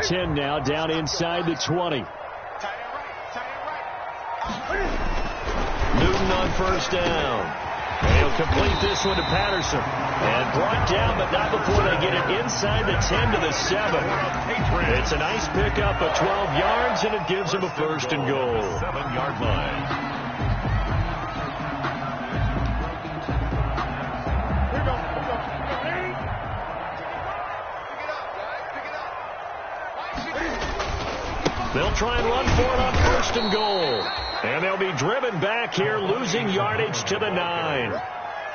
10 now, down inside the 20. Newton on first down. And he'll complete this one to Patterson. And brought down, but not before they get it inside the 10 to the 7. It's a nice pickup of 12 yards, and it gives him a first and goal. 7-yard line. They'll try and run for it on first and goal. And they'll be driven back here, losing yardage to the 9.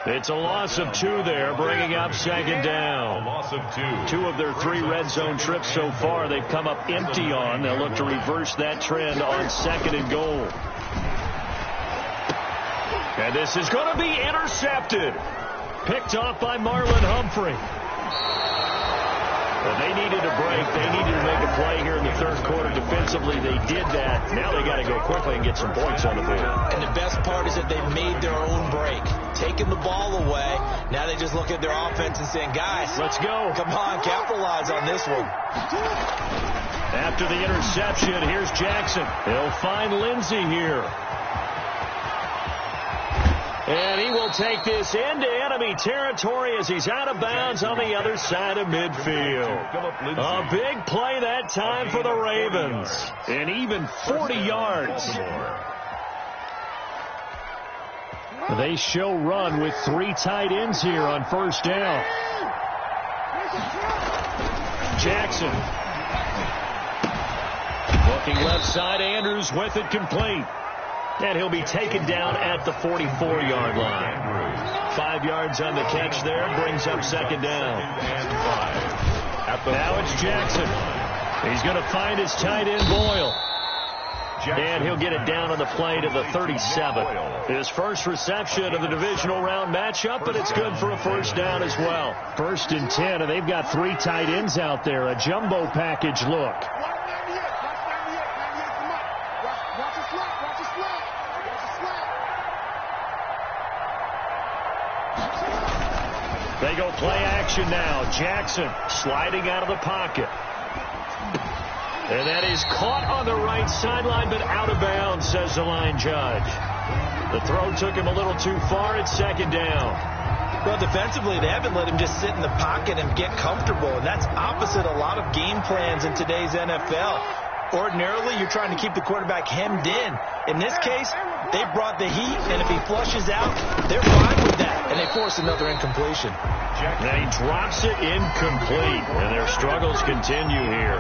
It's a loss of 2 there, bringing up second down. A loss of 2. 2 of their 3 red zone trips so far they've come up empty on. They'll look to reverse that trend on second and goal. And this is going to be intercepted. Picked off by Marlon Humphrey. But they needed a break. They needed to make a play here in the third quarter. Defensively, they did that. Now they got to go quickly and get some points on the board. And the best part is that they made their own break. Taking the ball away. Now they just look at their offense and saying, guys, let's go. Come on, capitalize on this one. After the interception, here's Jackson. He'll find Lindsey here. And he will take this into enemy territory as he's out of bounds on the other side of midfield. A big play that time for the Ravens. And even 40 yards. They show run with 3 tight ends here on first down. Jackson. Looking left side, Andrews with it complete. And he'll be taken down at the 44-yard line. 5 yards on the catch there. Brings up second down. Now it's Jackson. He's going to find his tight end, Boyle. And he'll get it down on the play to the 37. His first reception of the divisional round matchup, but it's good for a first down as well. 1st and 10, and they've got 3 tight ends out there. A jumbo package look. They go play action now. Jackson sliding out of the pocket. And that is caught on the right sideline, but out of bounds, says the line judge. The throw took him a little too far at second down. Well, defensively, they haven't let him just sit in the pocket and get comfortable, and that's opposite a lot of game plans in today's NFL. Ordinarily, you're trying to keep the quarterback hemmed in. In this case, they brought the heat, and if he flushes out, they're fine with that, and they force another incompletion. Now he drops it incomplete, and their struggles continue here.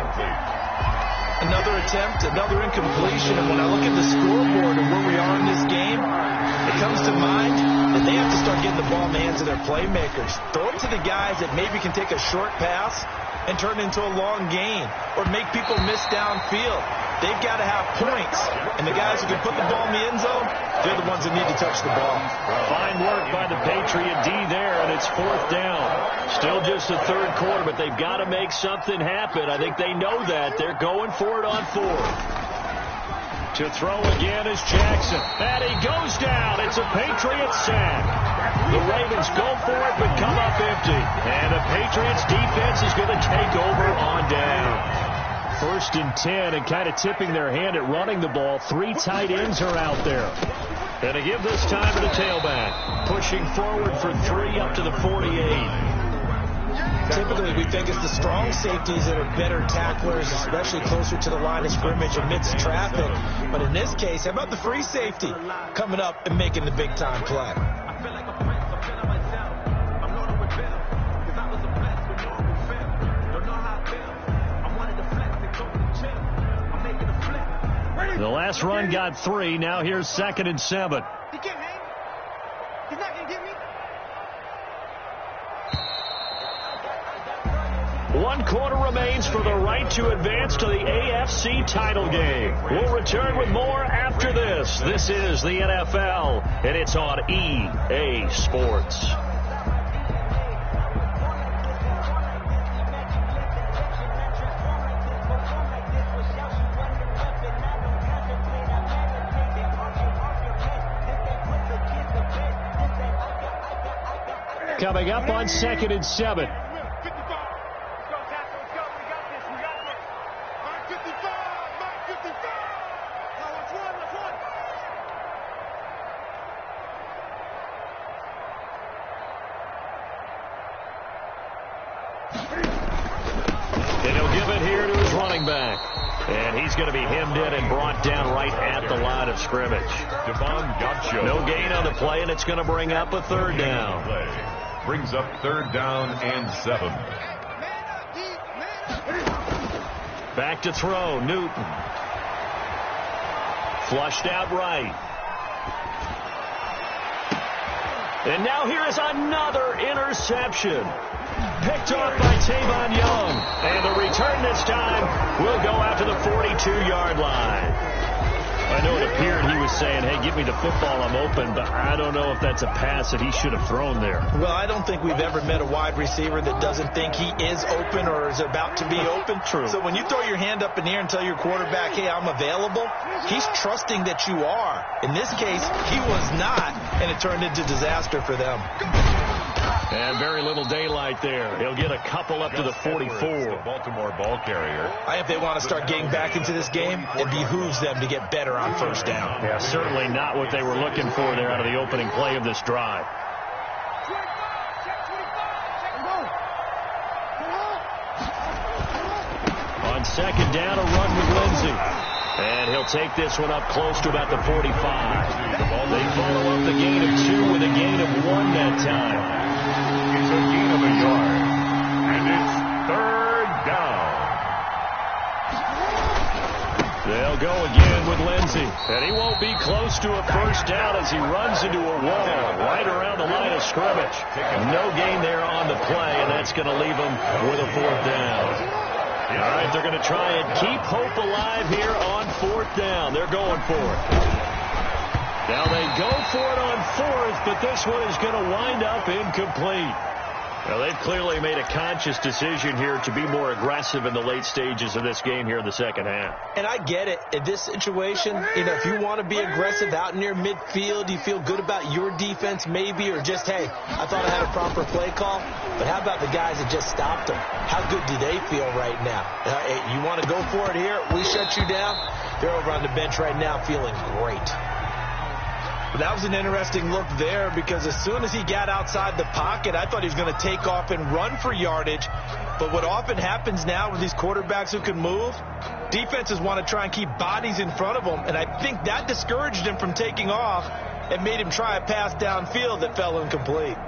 Another attempt, another incompletion, and when I look at the scoreboard and where we are in this game, it comes to mind that they have to start getting the ball in the hands of their playmakers. Throw it to the guys that maybe can take a short pass and turn it into a long gain or make people miss downfield. They've got to have points, and the guys who can put the ball in the end zone, they're the ones that need to touch the ball. Fine work by the Patriot D there, and it's 4th down. Still just the third quarter, but they've got to make something happen. I think they know that. They're going for it on 4th. To throw again is Jackson. And he goes down. It's a Patriot sack. The Ravens go for it, but come up empty. And the Patriots defense is going to take over on down. 1st and 10, and kind of tipping their hand at running the ball. 3 tight ends are out there. And to give this time to the tailback. Pushing forward for 3 up to the 48. Typically, we think it's the strong safeties that are better tacklers, especially closer to the line of scrimmage amidst traffic. But in this case, how about the free safety coming up and making the big-time play? The last run got 3. Now here's 2nd and 7. He can't hang. He's not going to get me. 1 quarter remains for the right to advance to the AFC title game. We'll return with more after this. This is the NFL, and it's on EA Sports. Coming up on 2nd and 7. And he'll give it here to his running back. And he's going to be hemmed in and brought down right at the line of scrimmage. No gain on the play, and it's going to bring up a third down. Brings up third down and 7. Back to throw, Newton. Flushed out right. And now here is another interception. Picked off by Tavon Young. And the return this time will go out to the 42-yard line. I know it appeared he was saying, hey, give me the football, I'm open, but I don't know if that's a pass that he should have thrown there. Well, I don't think we've ever met a wide receiver that doesn't think he is open or is about to be open. True. So when you throw your hand up in the air and tell your quarterback, hey, I'm available, he's trusting that you are. In this case, he was not, and it turned into disaster for them. And very little daylight there. He'll get a couple up to the 44. The Baltimore ball carrier. If they want to start getting back into this game, it behooves them to get better on first down. Yeah, certainly not what they were looking for there out of the opening play of this drive. On second down, a run with Lindsey. And he'll take this one up close to about the 45. They follow up the gain of 2 with a gain of 1 that time. It's a gain of a yard. And it's third down. They'll go again with Lindsey. And he won't be close to a first down as he runs into a wall right around the line of scrimmage. No gain there on the play, and that's going to leave him with a fourth down. All right, they're going to try and keep hope alive here on fourth down. They're going for it. Now they go for it on fourth, but this one is going to wind up incomplete. Now, they've clearly made a conscious decision here to be more aggressive in the late stages of this game here in the second half. And I get it. In this situation, if you want to be aggressive out near midfield, you feel good about your defense maybe, or just, hey, I thought I had a proper play call. But how about the guys that just stopped them? How good do they feel right now? Hey, you want to go for it here? We shut you down? They're over on the bench right now feeling great. But that was an interesting look there, because as soon as he got outside the pocket, I thought he was going to take off and run for yardage. But what often happens now with these quarterbacks who can move, defenses want to try and keep bodies in front of them, and I think that discouraged him from taking off and made him try a pass downfield that fell incomplete.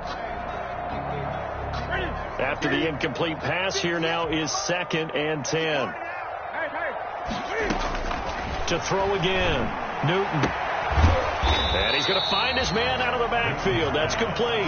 After the incomplete pass, here now is 2nd and 10. To throw again, Newton. And he's going to find his man out of the backfield. That's complete.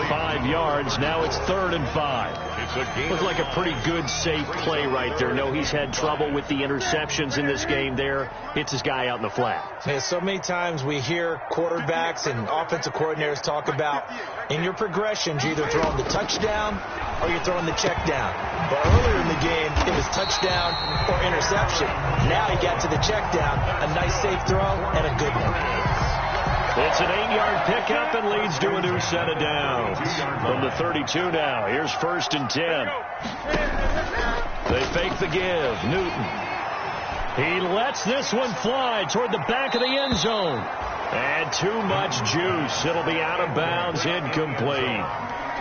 5 yards. Now it's 3rd and 5. Looks like a pretty good, safe play right there. No, he's had trouble with the interceptions in this game there. Hits his guy out in the flat. Man, so many times we hear quarterbacks and offensive coordinators talk about in your progressions, you're either throwing the touchdown or you're throwing the check down. But earlier in the game, it was touchdown or interception. Now he got to the check down. A nice, safe throw and a good one. It's an 8-yard pickup and leads to a new set of downs. From the 32 now, here's 1st and 10. They fake the give. Newton. He lets this one fly toward the back of the end zone. And too much juice. It'll be out of bounds, incomplete.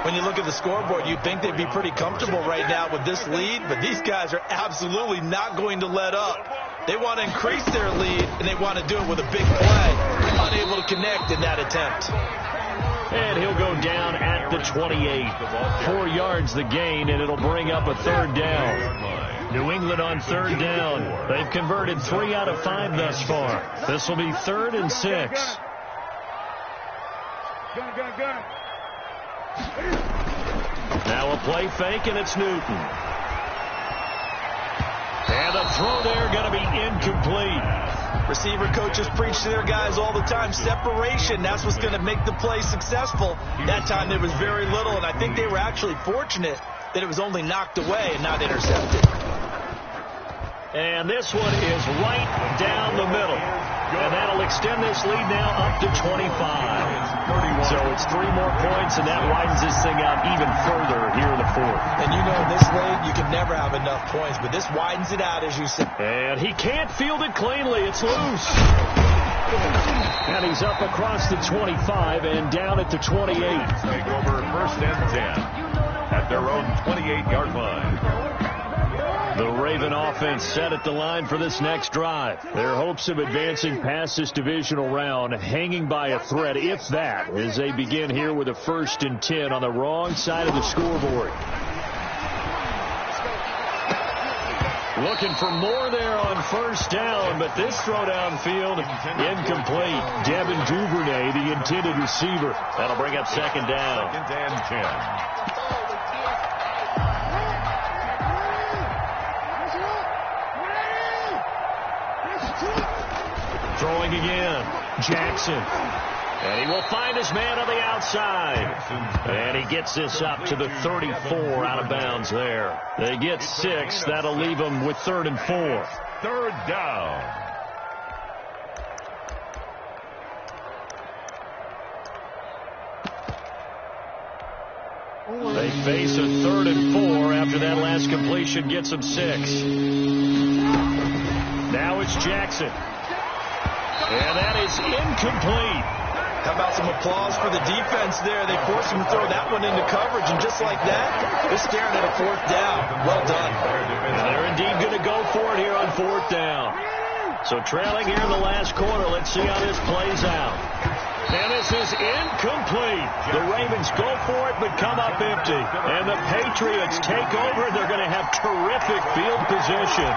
When you look at the scoreboard, you'd think they'd be pretty comfortable right now with this lead, but these guys are absolutely not going to let up. They want to increase their lead, and they want to do it with a big play. Unable to connect in that attempt. And he'll go down at the 28. 4 yards the gain, and it'll bring up a 3rd down. New England on 3rd down. They've converted 3 out of 5 thus far. This will be 3rd and 6. Now a play fake, and it's Newton. And a throw there going to be incomplete. Receiver coaches preach to their guys all the time. Separation, that's what's going to make the play successful. That time there was very little, and I think they were actually fortunate that it was only knocked away and not intercepted. And this one is right down the middle. And that'll extend this lead now up to 25. So it's 3 more points, and that widens this thing out even further here in the fourth. And you know in this league, you can never have enough points, but this widens it out, as you said. And he can't field it cleanly. It's loose. And he's up across the 25 and down at the 28. Take over 1st and 10 at their own 28-yard line. The Raven offense set at the line for this next drive. Their hopes of advancing past this divisional round hanging by a thread, if that, as they begin here with a 1st and 10 on the wrong side of the scoreboard. Looking for more there on 1st down, but this throw downfield incomplete. Devin Duvernay, the intended receiver. That'll bring up 2nd down. 2nd and 10. Throwing again. Jackson. And he will find his man on the outside. And he gets this up to the 34 out of bounds there. They get 6. That'll leave them with 3rd and 4. 3rd down. They face a 3rd and 4 after that last completion gets them 6. Now it's Jackson. And that is incomplete. How about some applause for the defense there? They forced him to throw that one into coverage, and just like that, they're staring at a 4th down. Well done. And they're indeed going to go for it here on 4th down. So trailing here in the last quarter. Let's see how this plays out. And this is incomplete. The Ravens go for it, but come up empty. And the Patriots take over. They're going to have terrific field position.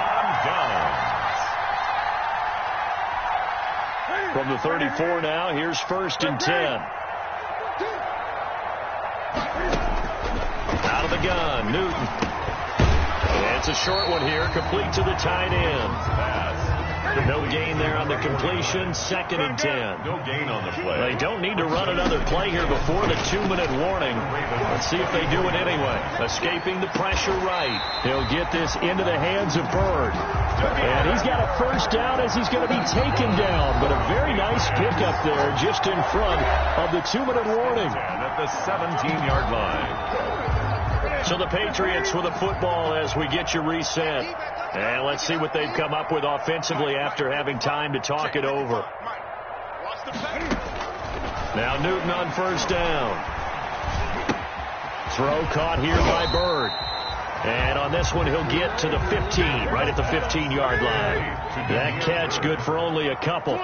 From the 34 now, here's 1st and 10. Out of the gun, Newton. And it's a short one here, complete to the tight end. No gain there on the completion, 2nd and 10. No gain on the play. They don't need to run another play here before the 2-minute warning. Let's see if they do it anyway. Escaping the pressure right. He'll get this into the hands of Bird. And he's got a 1st down as he's going to be taken down. But a very nice pickup there just in front of the 2-minute warning. And at the 17-yard line. So the Patriots with the football as we get you reset. And let's see what they've come up with offensively after having time to talk it over. Now Newton on 1st down. Throw caught here by Bird. And on this one, he'll get to the 15, right at the 15-yard line. That catch good for only a couple.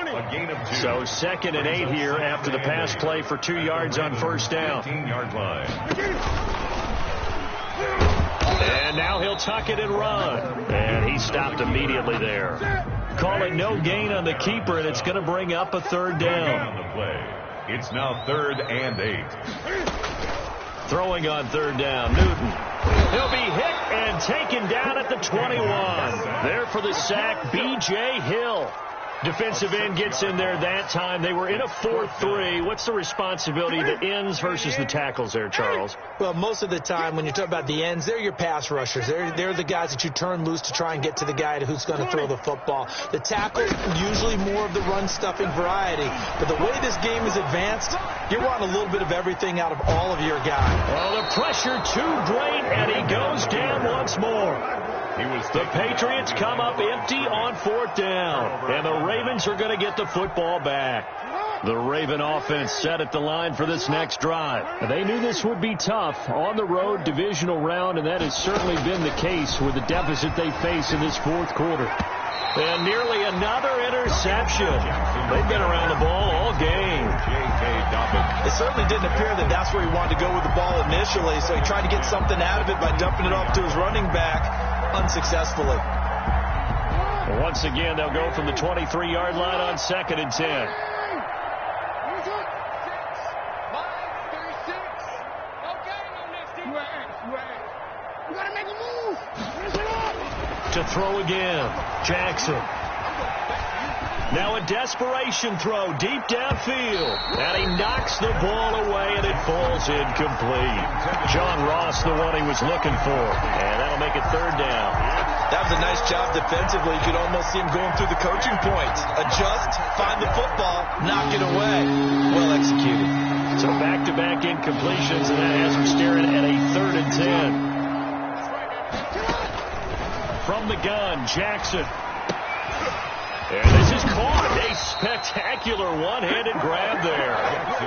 So 2nd and 8 here after the pass play for 2 yards on 1st down. 15-yard line. And now he'll tuck it and run. And he stopped immediately there. Call it no gain on the keeper, and it's going to bring up a 3rd down. On the play. It's now 3rd and 8. Throwing on 3rd down, Newton. He'll be hit and taken down at the 21. There for the sack, B.J. Hill. Defensive end gets in there that time. They were in a 4-3. What's the responsibility of the ends versus the tackles there, Charles? Well, most of the time when you talk about the ends, they're your pass rushers. They're the guys that you turn loose to try and get to the guy who's going to throw the football. The tackle, usually more of the run-stuffing variety. But the way this game is advanced, you want a little bit of everything out of all of your guys. Well, the pressure too great, and he goes down once more. The Patriots come up empty on 4th down, and the Ravens are going to get the football back. The Raven offense set at the line for this next drive. They knew this would be tough on the road divisional round, and that has certainly been the case with the deficit they face in this 4th quarter. And nearly another interception. They've been around the ball all game. It certainly didn't appear that that's where he wanted to go with the ball initially, so he tried to get something out of it by dumping it off to his running back unsuccessfully. Once again, they'll go from the 23-yard line on 2nd and 10. To throw again, Jackson. Now a desperation throw deep downfield. And he knocks the ball away, and it falls incomplete. John Ross, the one he was looking for. And that'll make it 3rd down. That was a nice job defensively. You could almost see him going through the coaching points. Adjust, find the football, knock it away. Well executed. So back-to-back incompletions, and that has him staring at a 3rd and 10. From the gun, Jackson. And this is caught. A spectacular one-handed grab there.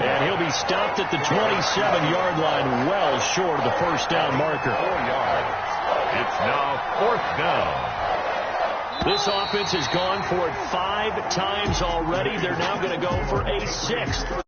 And he'll be stopped at the 27-yard line, well short of the first down marker. 4 yards. It's now 4th down. This offense has gone for it 5 times already. They're now going to go for a 6th.